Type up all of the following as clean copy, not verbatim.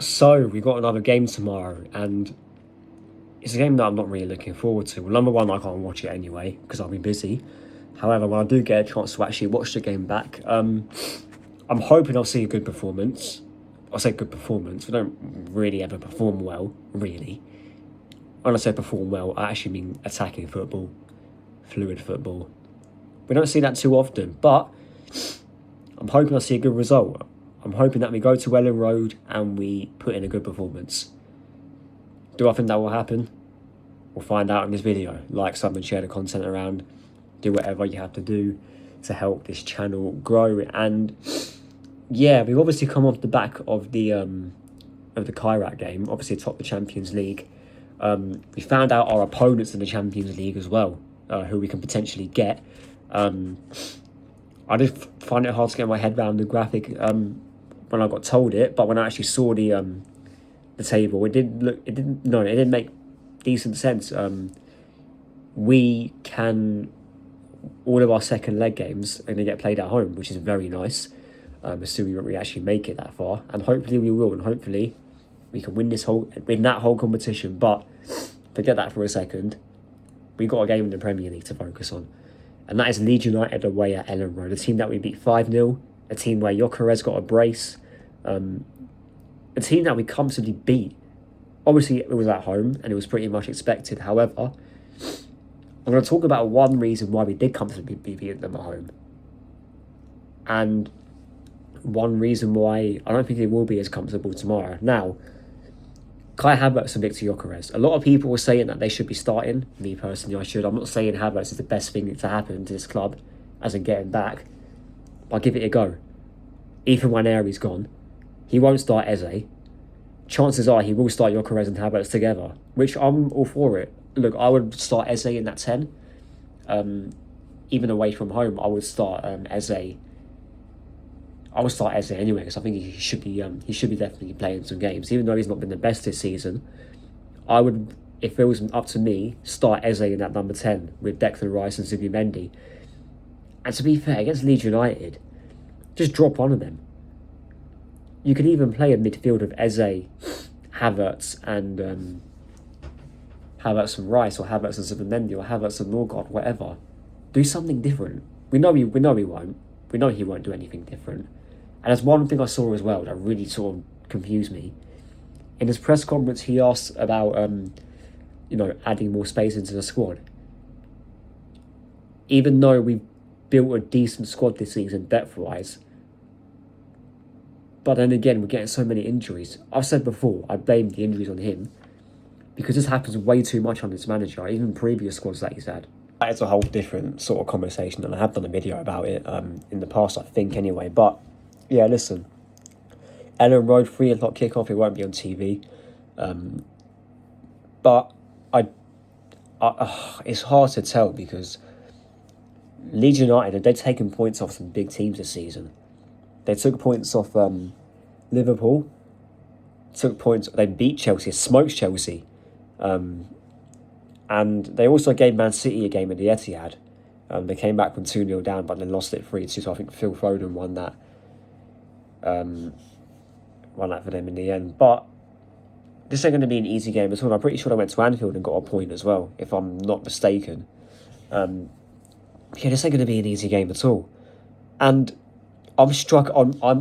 So we got another game tomorrow, and it's a game that I'm not really looking forward to. Well, number one, I can't watch it anyway because I'll be busy. However, when I do get a chance to actually watch the game back, I'm hoping I'll see a good performance. I say good performance. We don't really ever perform well, really. When I say perform well, I actually mean attacking football, fluid football. We don't see that too often, but I'm hoping I see a good result. I'm hoping that we go to Ellen Road and we put in a good performance. Do I think that will happen? We'll find out in this video. Like, sub, and share the content around. Do whatever you have to do to help this channel grow. And yeah, we've obviously come off the back of the Kairat game. Obviously, top the Champions League. We found out our opponents in the Champions League as well, who we can potentially get. I did find it hard to get my head around the graphic when I got told it, but when I actually saw the table, it didn't make decent sense. We can, all of our second leg games are going to get played at home, which is very nice. Assuming we actually make it that far, and hopefully we will, and hopefully we can win that whole competition. But forget that for a second. We got a game in the Premier League to focus on, and that is Leeds United away at Ellen Road, a team that we beat 5-0, a team where Gyökeres got a brace, a team that we comfortably beat. Obviously, it was at home, and it was pretty much expected. However, I'm going to talk about one reason why we did comfortably beat them at home, and one reason why I don't think it will be as comfortable tomorrow. Now, Kai Havertz and Victor Gyökeres. A lot of people were saying that they should be starting. Me personally, I should. I'm not saying Havertz is the best thing to happen to this club, as in getting back. But I'll give it a go. Even when Aeri's gone, he won't start Eze. Chances are he will start Gyökeres and Havertz together, which I'm all for it. Look, I would start Eze in that 10. Even away from home, I would start Eze. I would start Eze anyway, because I think he should be definitely playing some games. Even though he's not been the best this season, I would, if it was up to me, start Eze in that number 10 with Declan Rice and Zubimendi. And to be fair, against Leeds United, just drop one of them. You could even play a midfield of Eze, Havertz and Rice, or Havertz and Zubimendi, or Havertz and Odegaard, whatever. Do something different. We know he won't. We know he won't do anything different. And there's one thing I saw as well that really sort of confused me. In his press conference, he asked about, adding more space into the squad. Even though we've built a decent squad this season, depth-wise, but then again, we're getting so many injuries. I've said before, I blame the injuries on him, because this happens way too much on this manager, even previous squads that he's had. It's a whole different sort of conversation, and I have done a video about it in the past, I think, anyway. But yeah, listen, Ellen Road, 3 o'clock kickoff. It won't be on TV, but it's hard to tell, because Leeds United, they've taken points off some big teams this season. They took points off Liverpool. They beat Chelsea, smoked Chelsea. And they also gave Man City a game at the Etihad. They came back from 2-0 down, but then lost it 3-2. So I think Phil Foden won that for them in the end. But this ain't going to be an easy game at all. I'm pretty sure they went to Anfield and got a point as well, if I'm not mistaken. Yeah, this ain't going to be an easy game at all. And I'm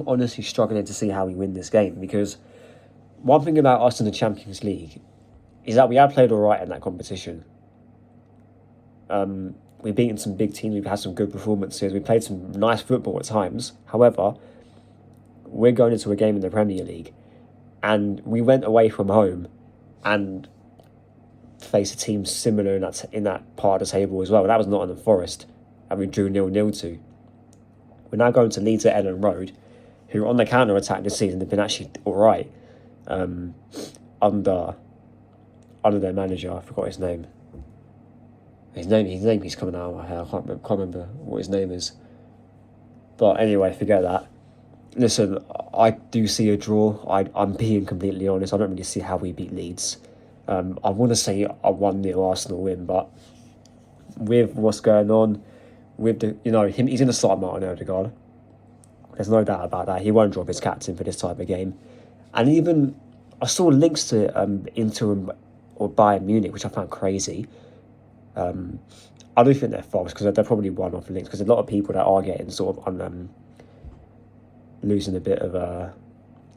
honestly struggling to see how we win this game, because one thing about us in the Champions League is that we have played all right in that competition. We've beaten some big teams, we've had some good performances, we've played some nice football at times. However, we're going into a game in the Premier League, and we went away from home and faced a team similar in that part of the table as well. That was Nottingham Forest, and we drew 0-0 to. We're now going to Leeds at Ellen Road, who on the counter-attack this season have been actually all right, under their manager. I forgot his name. His name keeps coming out of my head. I can't remember what his name is. But anyway, forget that. Listen, I do see a draw. I'm being completely honest. I don't really see how we beat Leeds. I want to say a 1-0 Arsenal win, but with what's going on, with the him, he's going to start Martin Odegaard. There's no doubt about that. He won't drop his captain for this type of game. And even I saw links to Inter or Bayern Munich, which I found crazy. I do think they're false because they're probably one-off links because a lot of people that are getting sort of on losing a bit of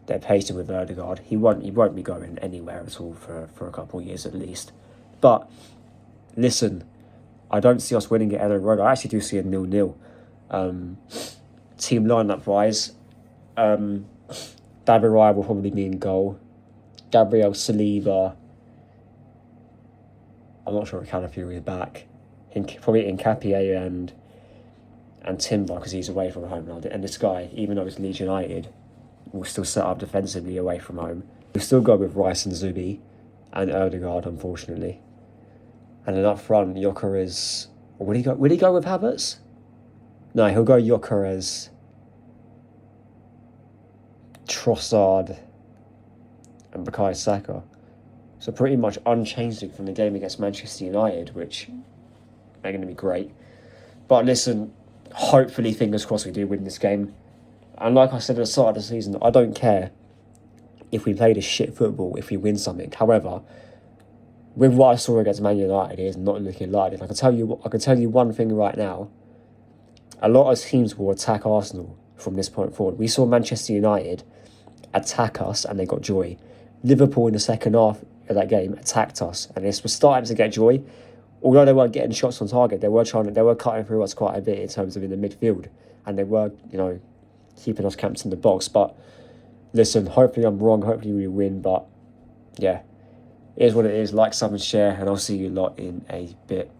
their patience with Odegaard. He won't be going anywhere at all for a couple of years at least. But listen, I don't see us winning at Ellen Road. I actually do see a 0-0. Team lineup wise, David Raya will probably be in goal. Gabriel Saliba. I'm not sure if Calafiori is back. Probably Nkapie and Timber because he's away from home now. And this guy, even though it's Leeds United, will still set up defensively away from home. We'll still go with Rice and Zubi and Odegaard, unfortunately. And then up front, Gyökeres. Will he go with Havertz? No, he'll go Gyökeres, Trossard, and Bukayo Saka. So pretty much unchanged from the game against Manchester United, which are going to be great. But listen, hopefully, fingers crossed, we do win this game. And like I said at the start of the season, I don't care if we play this shit football, if we win something. However, with what I saw against Man United, it is not looking like it. I can tell you one thing right now. A lot of teams will attack Arsenal from this point forward. We saw Manchester United attack us and they got joy. Liverpool in the second half of that game attacked us and this was starting to get joy. Although they weren't getting shots on target, they were cutting through us quite a bit in terms of in the midfield, and they were, keeping us camped in the box. But listen, hopefully I'm wrong. Hopefully we win. But yeah, it is what it is. Like, sub, and share, and I'll see you lot in a bit.